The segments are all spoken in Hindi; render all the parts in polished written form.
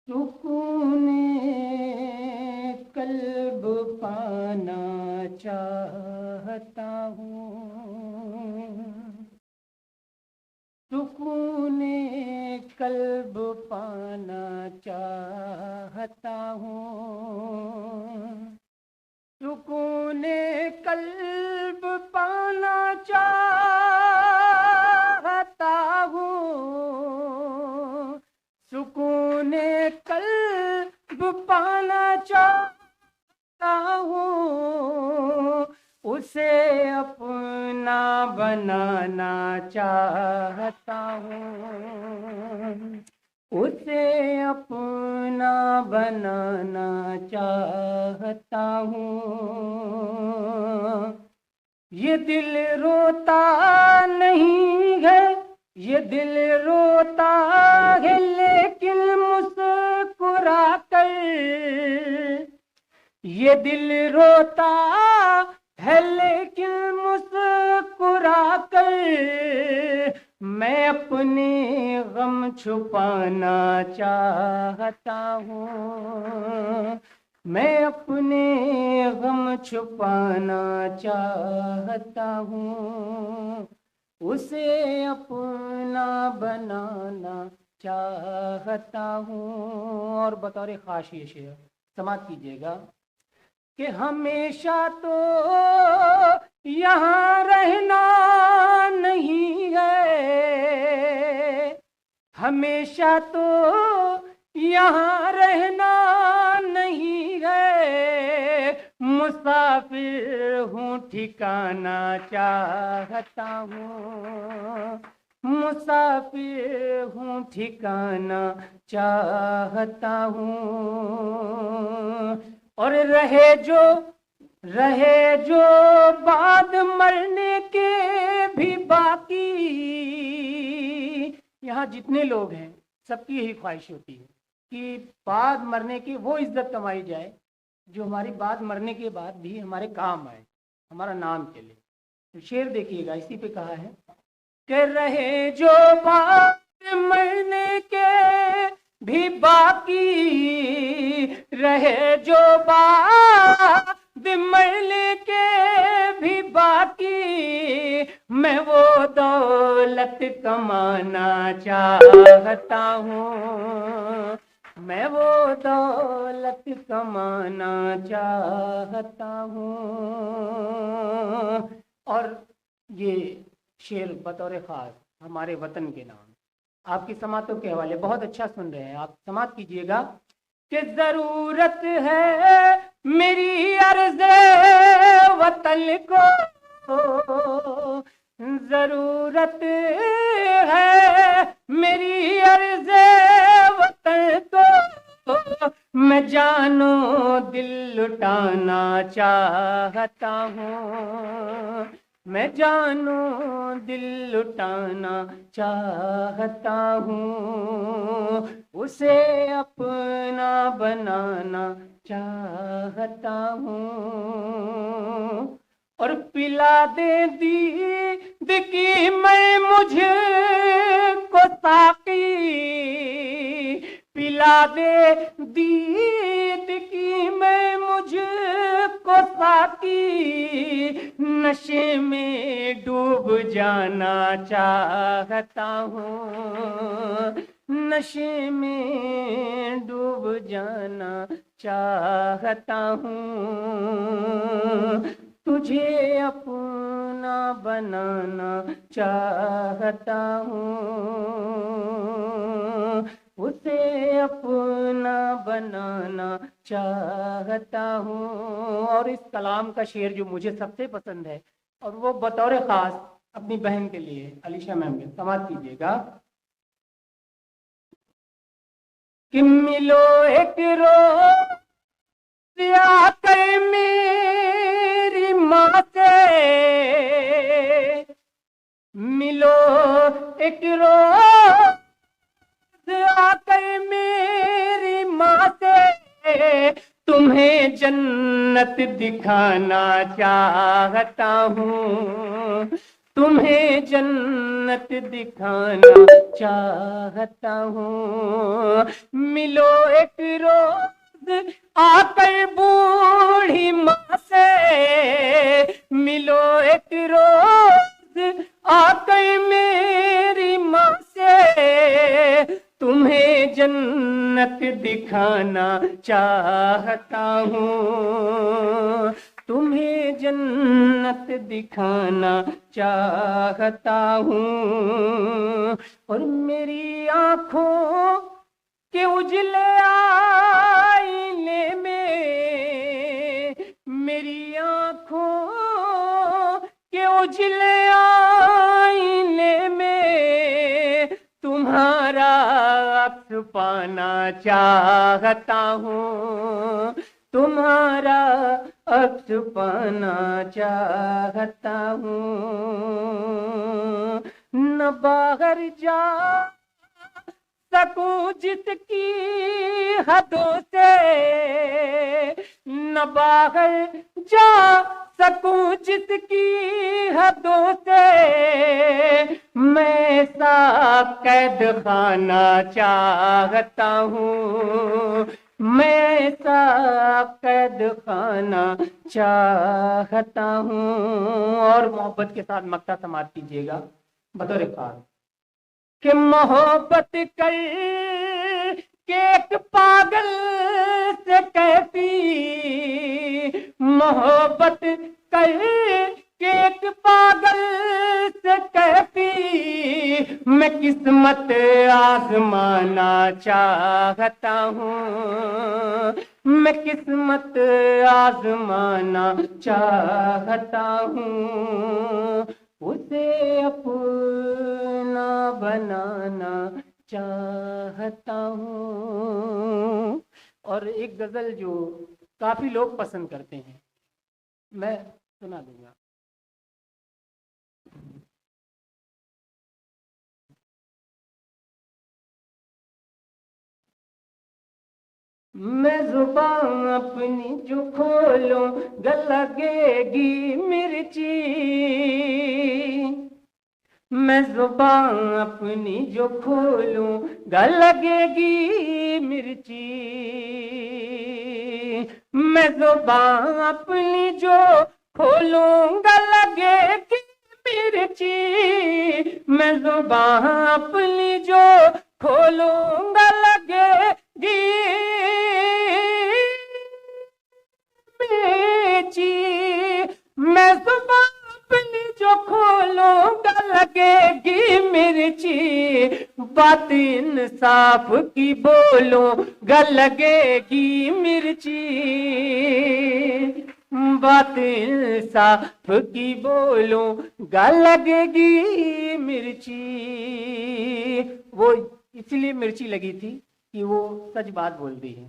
सुकूने कल्ब पाना चाहता हूँ, सुकूने कल्ब पाना चाहता हूँ, सुकूने कल्ब पाना चाहता हूँ, सुकूने कल्ब पाना चाहता हूँ, उसे अपना बनाना चाहता हूँ, उसे अपना बनाना चाहता हूँ। ये दिल रोता नहीं है, ये दिल रोता है, लेकिन मुस्कुरा कर, ये दिल रोता है लेकिन मुस्कुरा कर, मैं अपने गम छुपाना चाहता हूँ, मैं अपने गम छुपाना चाहता हूँ, उसे अपना बनाना चाहता हूँ। और बतौर खास ये शेर समाप्त कीजिएगा कि हमेशा तो यहाँ रहना नहीं है, हमेशा तो यहाँ रहना नहीं है, मुसाफिर हूँ ठिकाना चाहता हूँ, मुसाफिर हूँ ठिकाना चाहता हूँ। और रहे जो बाद मरने के भी बाकी, यहाँ जितने लोग हैं सबकी यही ख्वाहिश होती है कि बाद मरने की वो इज्जत कमाई जाए जो हमारी बाद मरने के बाद भी हमारे काम आए, हमारा नाम चले। तो शेर देखिएगा, इसी पे कहा है कि रहे जो बाद मरने के भी बाकी, रहे जो बाद मरने के भी बाकी, मैं वो दौलत कमाना चाहता हूँ, मैं वो दौलत कमाना चाहता हूँ। और ये शेर बतौर खास हमारे वतन के नाम, आपकी समातों के हवाले। बहुत अच्छा सुन रहे हैं आप, समात कीजिएगा कि जरूरत है मेरी अर्ज़े वतन को, जरूरत है मेरी अर्ज़े वतन को, मैं जानो दिल लुटाना चाहता हूँ, मैं जानो दिल लुटाना चाहता हूँ, उसे अपना बनाना चाहता हूँ। और पिला दे दीद की मैं मुझे को साकी, पिला दे दीद की मैं मुझे को साकी, नशे में डूब जाना चाहता हूँ, नशे में डूब जाना चाहता हूँ, तुझे अपना बनाना चाहता हूँ, उसे अपना बनाना चाहता हूँ। और इस कलाम का शेर जो मुझे सबसे पसंद है, और वो बतौर खास अपनी बहन के लिए अलीशा मैम के, समाप्त कीजिएगा कि मिलो एक रोज आकर मेरी माँ से, मिलो एक रोज आकर मेरी माँ से, तुम्हें जन्नत दिखाना चाहता हूँ, तुम्हें जन्नत दिखाना चाहता हूँ। मिलो एक रोज आकर बूढ़ी माँ से, मिलो एक रोज आकर मेरी माँ से, तुम्हें जन्नत दिखाना चाहता हूँ। तुम्हें जन्नत दिखाना चाहता हूँ। और मेरी आँखों के उजले आईने में, मेरी आँखों के उजले आईने में तुम्हारा अक्स पाना चाहता हूँ। तुम्हारा अक्स पाना चाहता हूँ। न बाहर जा सकूं जिसकी हदों से, न बाहर जा सकूं जिसकी हदों से, मैं सा कैद खाना चाहता हूँ। मैं सा कैद खाना चाहता हूँ। और मोहब्बत के साथ मक्ता समाप्त कीजिएगा बतौर खास कि मोहब्बत कर के एक पागल से कहती, मोहब्बत कर के एक पागल से कहती, मैं किस्मत आजमाना चाहता हूँ। मैं किस्मत आजमाना चाहता हूँ। उसे अपना बनाना चाहता हूँ। और एक गजल जो काफी लोग पसंद करते हैं, मैं सुना दूंगा। मैं जुबान अपनी जो खोलूं गल लगेगी मिर्ची। मैं जुबान अपनी जो खोलूं गल लगेगी मिर्ची। मैं जुबान अपनी जो खोलूं गल लगेगी मिर्ची। मैं जुबान अपनी जो खोलूं गल लगेगी मिर्ची। मैं जुबान अपनी जो खोलूंगा लगेगी मिर्ची। बात इंसाफ की बोलूंगा लगेगी मिर्ची। बात इंसाफ की बोलूंगा लगेगी मिर्ची। वो इसलिए मिर्ची लगी थी कि वो सच बात बोलती है।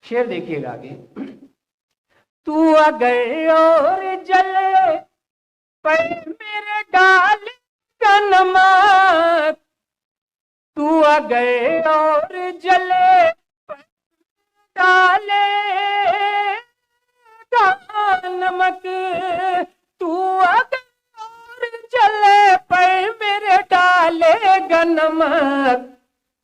शेर देखिएगा आगे। तू अगर और जले पर मेरे डाल का नमक, तू अगर और जले पर डाले नमक, तू अगर और जले पर मेरे डालेगा नमक,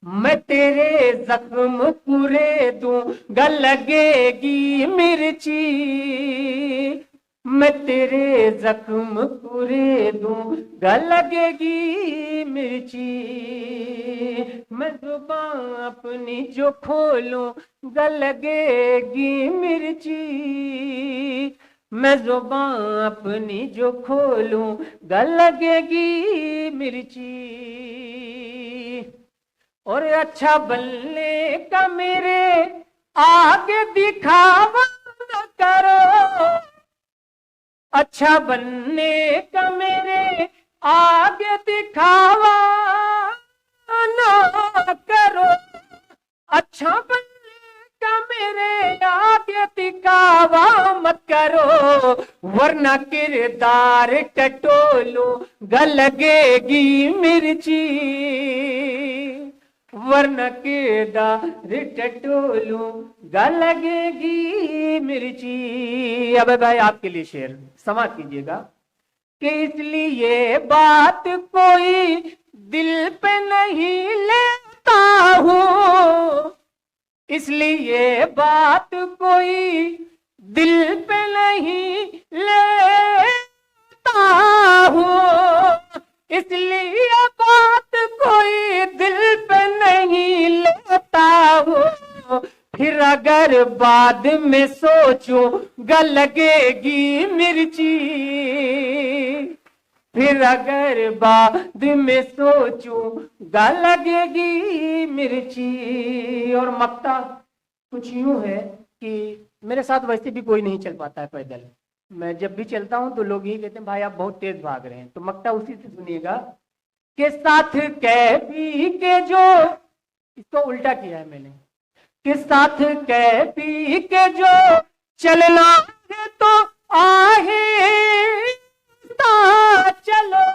मैं तेरे जख्म पूरे दूंगा लगेगी मिर्ची। मैं तेरे जख्म पूरे दूंगा लगेगी मिर्ची। मैं जुबान अपनी जो खोलूंगा लगेगी मिर्ची। मैं जुबान अपनी जो खोलूंगा लगेगी मिर्ची। और अच्छा बनने का मेरे आगे दिखावा न करो। अच्छा बनने का मेरे आगे दिखावा न करो। अच्छा बनने का मेरे आगे दिखावा मत करो, वरना किरदार टटोलो लगेगी मिर्ची। वरना किरदार टटोलो लगेगी मिर्ची। अब भाई आपके लिए शेर समाप्त कीजिएगा। कि इसलिए बात कोई दिल पे नहीं लेता हूँ, इसलिए बात कोई दिल पे नहीं लेता हूँ, इसलिए बात कोई दिल पे नहीं लेता हूँ। फिर अगर बाद में सोचूंगा लगेगी मिर्ची, फिर अगर बाद में सोचूंगा लगेगी मिर्ची। और मक्ता कुछ यूं है कि मेरे साथ वैसे भी कोई नहीं चल पाता है पैदल, मैं जब भी चलता हूं तो लोग यही कहते हैं भाई आप बहुत तेज भाग रहे हैं। तो मक्ता उसी से सुनिएगा कि साथ कह पी के जो, इसको उल्टा किया है मैंने, कि साथ कह पी के जो चलना है तो आहिस्ता चलो,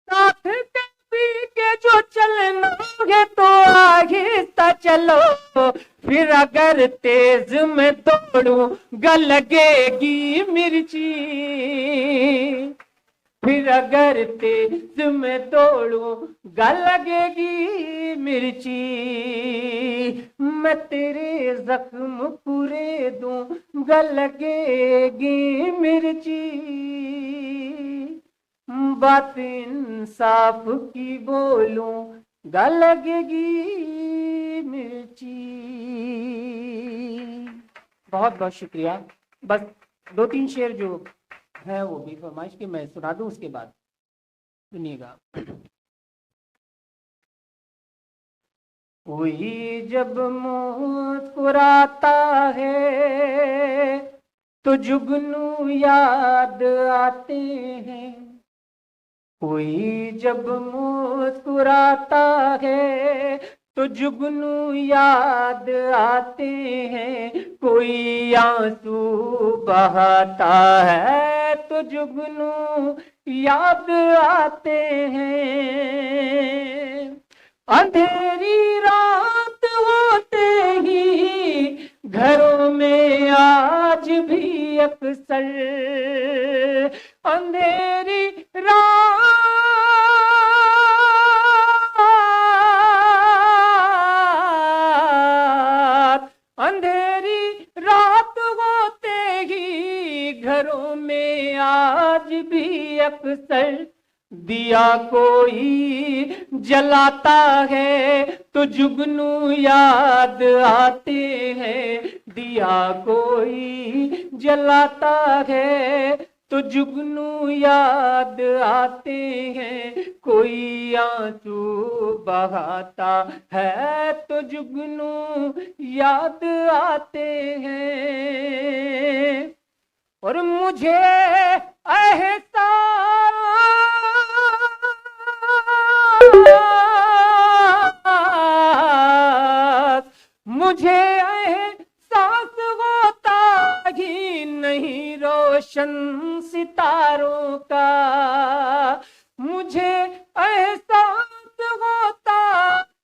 साथ कह पी के जो चलना है तो आहिस्ता चलो। फिर अगर तेज में दौड़ूंगा लगेगी मिर्ची, फिर अगर तेज में दौड़ूंगा लगेगी मिर्ची। मैं तेरे जख्म पूरे दूंगा लगेगी मिर्ची, बात इंसाफ की बोलूंगा लगेगी मिर्ची। बहुत बहुत शुक्रिया। बस 2-3 शेर जो है वो भी फरमाइश की मैं सुना दूं, उसके बाद सुनिएगा। कोई जब मुस्कुराता है तो जुगनू याद आते हैं, कोई जब मुस्कुराता है तो जुगनू याद आते हैं, कोई आंसू बहाता है तो जुगनू याद आते हैं। अंधेरी रात होते ही घरों में आज भी अक्सर, अंधेरी रात, अंधेरी रात होते ही घरों में आज भी अक्सर दिया कोई जलाता है तो जुगनू याद आते हैं, दिया कोई जलाता है तो जुगनू याद आते हैं, कोई आंसू बहाता है तो जुगनू याद आते हैं। और मुझे एहसास, मुझे एहसास होता ही नहीं रोशन सितारों का, मुझे एहसास होता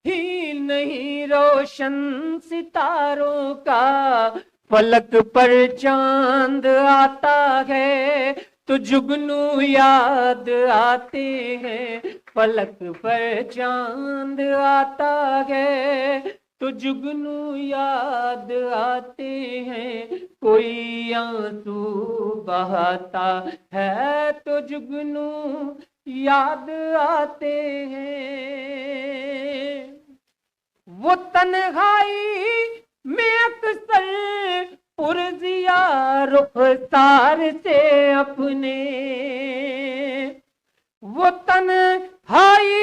ही नहीं रोशन सितारों का। फलक पर चांद आता है तो जुगनू याद आते हैं, फलक पर चांद आता है तो जुगनू याद आते हैं, कोई आंसू बहाता है तो जुगनू याद आते हैं। वो तन्हाई में अक्सर पुरजिया रुखसार से अपने, वो तन्हाई,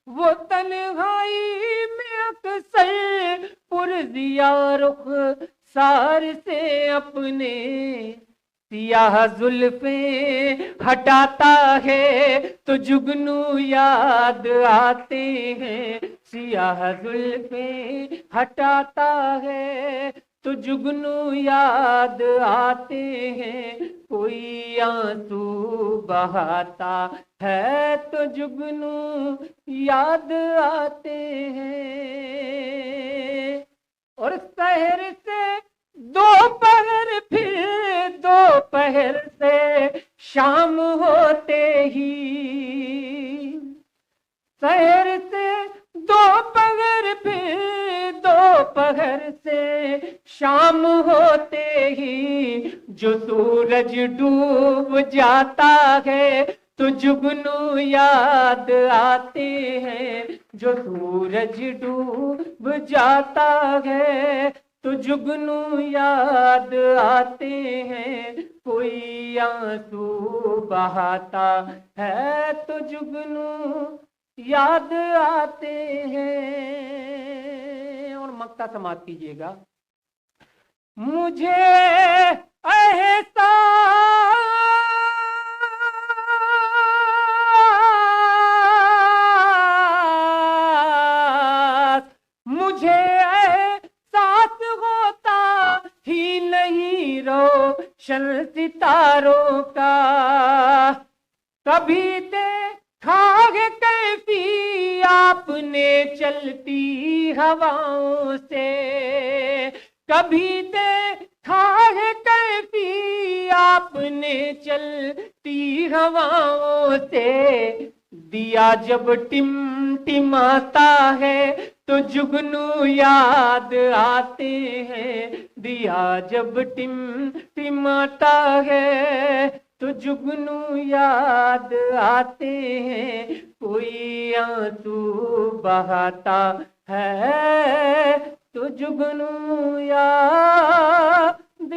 वो तन्हाई में अक्सर पुरजिया रुखसार से अपने, सियाह जुल्फें हटाता है तो जुगनू याद आते हैं, सियाह जुल्फें हटाता है तो जुगनू याद आते हैं, कोई आंसू बहाता है तो जुगनू याद आते हैं। और शहर से दोपहर, फिर दोपहर से शाम होते ही, शहर से दोपहर, फिर दोपहर से शाम होते ही, जो सूरज डूब जाता है तो जुगनू याद आते हैं, जो सूरज डूब जाता है तो जुगनू याद आते हैं, कोई आंसू बहाता है तो जुगनू याद आते हैं। और मक्ता समाप्त कीजिएगा। मुझे एहसास, मुझे एहसास होता ही नहीं रोशन सितारों का, कभी देखा है कैफी आपने चलती हवाओं से, कभी देखा है कैफी आपने चलती हवाओं से, दिया जब टिमटिमाता है तो जुगनू याद आते हैं, दिया जब टिमटिमाता है तो जुगनू याद आते हैं, कोई आंसू बहाता है तो जुगनू याद